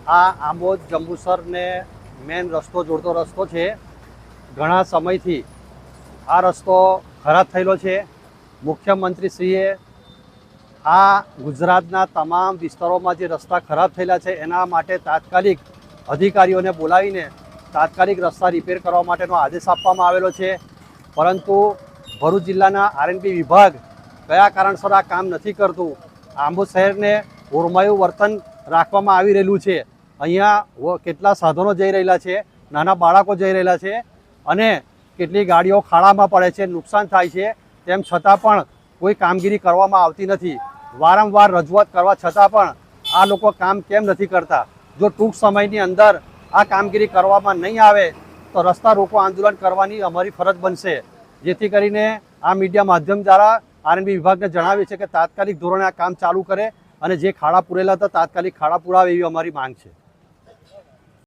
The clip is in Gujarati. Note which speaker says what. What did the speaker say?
Speaker 1: આ આંબોદ જંબુસર ને મેન રસ્તો જોડતો રસ્તો છે। ઘણા સમયથી આ રસ્તો ખરાબ થયેલો છે। મુખ્યમંત્રીશ્રીએ આ ગુજરાતના તમામ વિસ્તારોમાં જે રસ્તા ખરાબ થયેલા છે એના માટે તાત્કાલિક અધિકારીઓને બોલાવીને તાત્કાલિક રસ્તા રિપેર કરવા માટેનો આદેશ આપવામાં આવેલો છે। પરંતુ ભરૂચ જિલ્લાના આરએનબી વિભાગ કયા કારણસર આ કામ નથી કરતું, આંબોદ શહેરને ઓરમાયું વર્તન રાખવામાં આવી રહેલું છે। અહીંયા કેટલા સાધનો જઈ રહેલા છે, નાના બાળકો જઈ રહેલા છે અને કેટલી ગાડીઓ ખાડામાં પડે છે, નુકસાન થાય છે। તેમ છતાં પણ કોઈ કામગીરી કરવામાં આવતી નથી। વારંવાર રજૂઆત કરવા છતાં પણ આ લોકો કામ કેમ નથી કરતા? જો ટૂંક સમયની અંદર આ કામગીરી કરવામાં નહીં આવે તો રસ્તા રોકો આંદોલન કરવાની અમારી ફરજ બનશે। જેથી કરીને આ મીડિયા માધ્યમ દ્વારા આરએનબી વિભાગને જણાવીએ છીએ કે તાત્કાલિક ધોરણે આ કામ ચાલુ કરે અને જે ખાડા પૂરેલા હતા તાત્કાલિક ખાડા પુરાવે એવી અમારી માંગ છે।